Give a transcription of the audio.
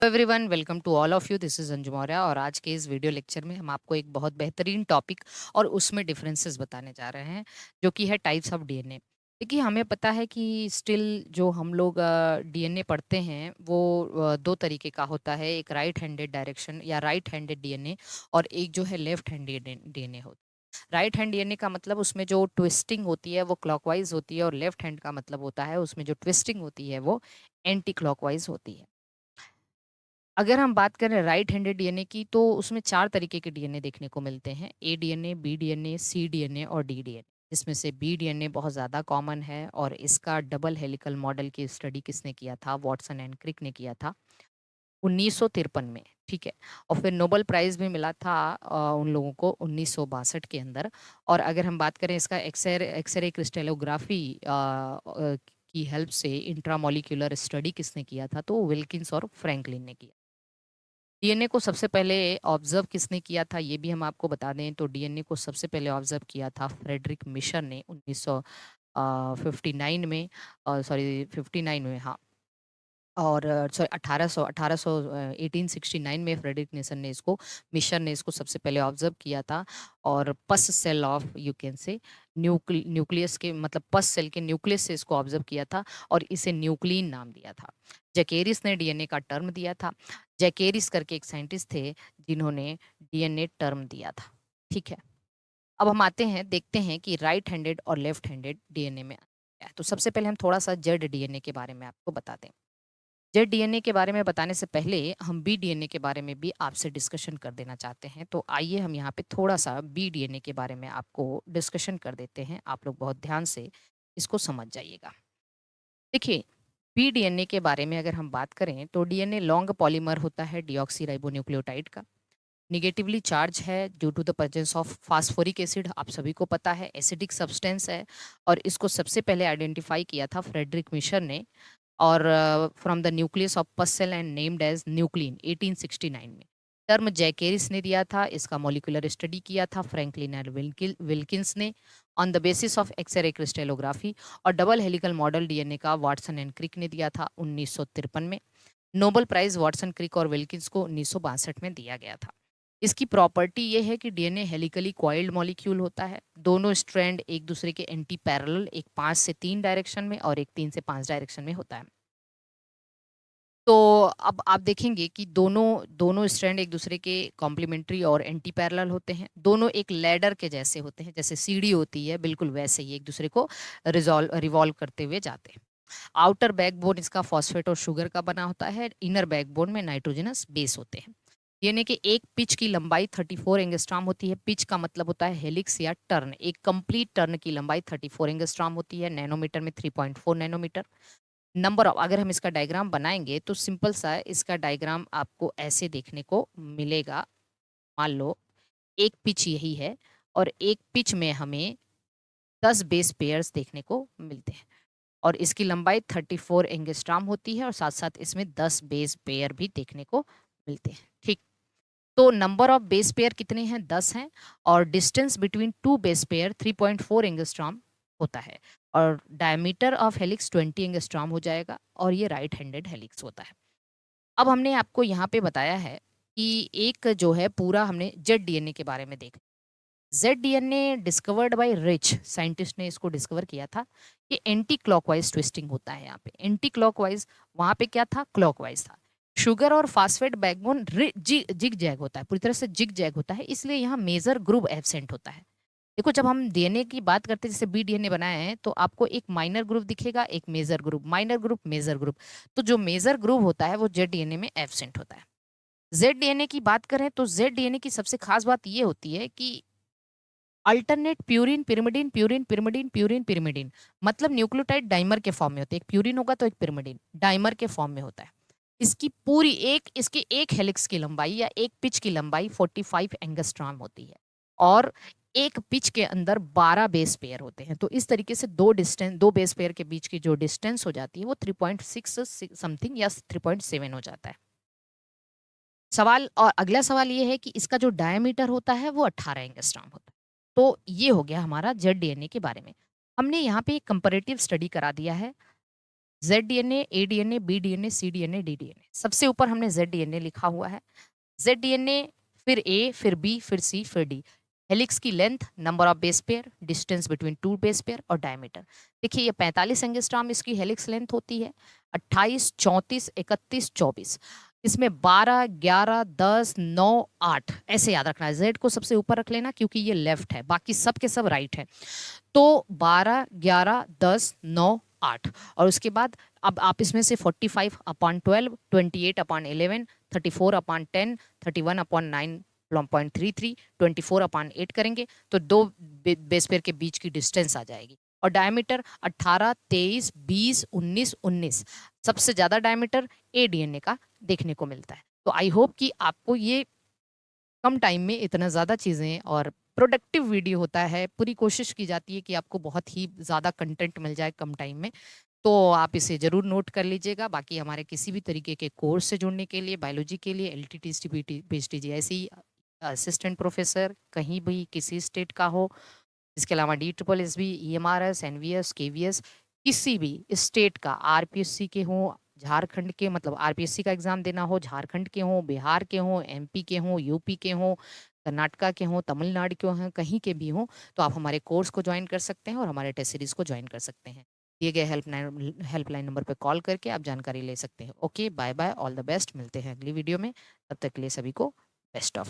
Everyone, welcome to all of you. This is Anju Maurya और आज के इस वीडियो लेक्चर में हम आपको एक बहुत बेहतरीन टॉपिक और उसमें डिफरेंसेस बताने जा रहे हैं, जो कि है टाइप्स ऑफ डीएनए। देखिए, हमें पता है कि स्टिल जो हम लोग डीएनए पढ़ते हैं वो दो तरीके का होता है। एक राइट हैंडेड डायरेक्शन या राइट हैंडेड डीएनए और एक जो है लेफ्ट हैंडेड डीएनए होता है। राइट हैंड डीएनए का मतलब उसमें जो ट्विस्टिंग होती है वो क्लॉकवाइज होती है, और लेफ्ट हैंड का मतलब होता है उसमें जो ट्विस्टिंग होती है वो एंटी क्लॉकवाइज होती है। अगर हम बात करें राइट हैंडेड डीएनए की, तो उसमें चार तरीके के डीएनए देखने को मिलते हैं: ए डीएनए, बी डीएनए, सी डीएनए और डी डीएनए। इसमें से बी डीएनए बहुत ज़्यादा कॉमन है, और इसका डबल हेलिकल मॉडल की स्टडी किसने किया था? वॉटसन एंड क्रिक ने किया था 1953 में। ठीक है। और फिर नोबेल प्राइज भी मिला था उन लोगों को 1962 के अंदर। और अगर हम बात करें इसका एक्सरे क्रिस्टेलोग्राफी की हेल्प से इंट्रामोलिक्यूलर स्टडी किसने किया था? तो विल्किंस और फ्रैंकलिन ने किया। डीएनए को सबसे पहले ऑब्जर्व किसने किया था, ये भी हम आपको बता दें। तो डीएनए को सबसे पहले ऑब्जर्व किया था फ्रेडरिक मिशर ने 1959 में, सॉरी 59 में, हाँ। और सॉरी 1869 में फ्रेडरिक निसन ने इसको मिशर ने इसको सबसे पहले ऑब्जर्व किया था। और pus cell of, you can say, nucleus के, मतलब पस सेल के न्यूक्लियस से इसको ऑब्जर्व किया था और इसे न्यूक्लिन नाम दिया था। जैकेरिस ने डीएनए का टर्म दिया था। जैकेरिस करके एक साइंटिस्ट थे जिन्होंने डीएनए टर्म दिया था। ठीक है। अब हम आते हैं, देखते हैं कि राइट हैंडेड और लेफ्ट हैंडेड डीएनए में क्या है। तो सबसे पहले हम थोड़ा सा जेड डीएनए के बारे में आपको बता दें। जेड डीएनए के बारे में बताने से पहले हम बी डीएनए के बारे में भी आपसे डिस्कशन कर देना चाहते हैं। तो आइए हम यहाँ पे थोड़ा सा बी डीएनए के बारे में आपको डिस्कशन कर देते हैं। आप लोग बहुत ध्यान से इसको समझ जाइएगा। देखिए, बी डीएनए के बारे में अगर हम बात करें तो डीएनए लॉन्ग पॉलीमर होता है डीऑक्सीराइबोन्यूक्लियोटाइड का। निगेटिवली चार्ज है due to the presence of phosphoric acid. आप सभी को पता है एसिडिक सब्सटेंस है, और इसको सबसे पहले आइडेंटिफाई किया था फ्रेडरिक मिशर ने, और from the nucleus of pus cell and named as nuclein 1869 में। टर्म जैकेरिस ने दिया था, इसका मॉलिक्यूलर स्टडी किया था फ्रैंकलिन एंड विल्किंस ने on the basis of X-ray crystallography. और डबल हेलिकल मॉडल डीएनए का वाटसन एंड क्रिक ने दिया था 1953 में। नोबेल प्राइज वाटसन, क्रिक और विल्किंस को 1962 में दिया गया था। इसकी प्रॉपर्टी ये है कि डीएनए हेलिकली कॉइल्ड मॉलिक्यूल होता है। दोनों स्ट्रैंड एक दूसरे के एंटी पैरेलल, एक 5 से 3 डायरेक्शन में और एक 3 से 5 डायरेक्शन में होता है। तो अब आप देखेंगे कि दोनों दोनों स्ट्रैंड एक दूसरे के कॉम्प्लीमेंट्री और एंटी पैरेलल होते हैं। दोनों एक लैडर के जैसे होते हैं, जैसे सीढ़ी होती है, बिल्कुल वैसे ही एक दूसरे को रिवॉल्व करते हुए जाते हैं। आउटर बैकबोन इसका फॉस्फेट और शुगर का बना होता है। इनर बैकबोन में नाइट्रोजनस बेस होते हैं। डीएनए के एक पिच की लंबाई 34 एंगस्ट्रॉम होती है। पिच का मतलब होता है हेलिक्स या टर्न। एक कंप्लीट टर्न की लंबाई 34 एंगस्ट्रॉम होती है। नैनोमीटर में 3.4 नैनोमीटर। नंबर ऑफ, अगर हम इसका डायग्राम बनाएंगे तो सिंपल सा इसका डायग्राम आपको ऐसे देखने को मिलेगा। मान लो एक पिच यही है, और एक पिच में हमें 10 बेस पेयर्स देखने को मिलते हैं, और इसकी लंबाई 34 एंगस्ट्रॉम होती है, और साथ साथ इसमें 10 बेस पेयर भी देखने को मिलते हैं। ठीक। तो नंबर ऑफ बेस पेयर कितने हैं? 10 हैं। और distance between two base pair 3.4 angstrom होता है। और डायमीटर ऑफ हेलिक्स 20 एंगस्ट्रॉम हो जाएगा, और ये राइट हैंडेड हेलिक्स होता है। अब हमने आपको यहाँ पे बताया है कि एक जो है पूरा हमने जेड डीएनए के बारे में देखा। Z DNA discovered by rich scientist ने इसको डिस्कवर किया था। ये एंटी क्लॉकवाइज ट्विस्टिंग होता है। यहाँ पे एंटी क्लॉकवाइज, वहां पे क्या था? क्लॉकवाइज था। शुगर और फास्फेट बैकबोन जिग जैग होता है, पूरी तरह से जिग जैग होता है, इसलिए यहाँ मेजर ग्रुप एब्सेंट होता है। देखो, जब हम डीएनए की बात करते हैं, जैसे बी डीएनए बनाए हैं, तो आपको एक माइनर ग्रुप दिखेगा, एक major group, minor group, major group. तो जो मेजर ग्रुप होता है वो जेड डीएनए में एब्सेंट होता है। जेड डीएनए की बात करें तो जेड डीएनए की सबसे खास बात ये होती है कि alternate purine pyrimidine, purine pyrimidine, purine pyrimidine, मतलब न्यूक्लियोटाइड डाइमर के फॉर्म में होते हैं। एक प्यूरिन होगा तो एक पिरिमिडिन डाइमर के फॉर्म में होता है। इसकी पूरी इसके एक हेलिक्स की लंबाई या एक पिच की लंबाई 45 एंगस्ट्रॉम होती है, और एक पिच के अंदर 12 बेस पेयर होते हैं। तो इस तरीके से दो बेस पेयर के बीच की जो डिस्टेंस हो जाती है वो 3.6 समथिंग या 3.7 हो जाता है। सवाल, और अगला सवाल ये है कि इसका जो डायमीटर होता है वो 18 एंगस्ट्रॉम होता है। तो ये हो गया हमारा जेड डीएनए के बारे में। हमने यहाँ पे एक कंपैरेटिव स्टडी करा दिया है ZDNA, ADNA, BDNA, CDNA, DDNA। सबसे ऊपर हमने ZDNA लिखा हुआ है। ZDNA, फिर A, फिर B, फिर C, फिर D। हेलिक्स की length, number of base pair, distance between two base pair और डायमीटर। देखिए ये 45 एंगस्ट्रॉम इसकी हेलिक्स लेंथ होती है। 28, 34, 31, 24। इसमें 12, 11, 10, 9, 8 ऐसे याद रखना है। Z को सबसे ऊपर रख लेना क्योंकि ये लेफ्ट है, बाकी सब के सब राइट है। तो 12, 11, 10, 9, 8। और उसके बाद अब आप इसमें से 45/12, 28/11, 34/10, 31/9.33, 24/8 करेंगे तो दो बेस पेयर के बीच की डिस्टेंस आ जाएगी। और डायमीटर 18, 23, 20, 19, 19। सबसे ज्यादा डायमीटर ADNA का देखने को मिलता है। तो आई होप कि आपको ये कम टाइम में इतना ज़्यादा चीज़ें और प्रोडक्टिव वीडियो होता है। पूरी कोशिश की जाती है कि आपको बहुत ही ज़्यादा कंटेंट मिल जाए कम टाइम में। तो आप इसे ज़रूर नोट कर लीजिएगा। बाकी हमारे किसी भी तरीके के कोर्स से जुड़ने के लिए, बायोलॉजी के लिए LTTST PhD ऐसे ही असिस्टेंट प्रोफेसर कहीं भी किसी स्टेट का हो, इसके अलावा DSSB, EMRS, NVS, KVS, किसी भी स्टेट का, RPSC के हों, झारखंड के मतलब RPSC का एग्जाम देना हो, झारखंड के हों, बिहार के हों, MP के हों, UP के हों, कर्नाटका के हों, तमिलनाडु के हों, कहीं के भी हों, तो आप हमारे कोर्स को ज्वाइन कर सकते हैं और हमारे टेस्ट सीरीज को ज्वाइन कर सकते हैं। दिए गए हेल्पलाइन नंबर पर कॉल करके आप जानकारी ले सकते हैं। Okay, bye bye, all the best. मिलते हैं अगली वीडियो में। तब तक के लिए सभी को बेस्ट ऑफ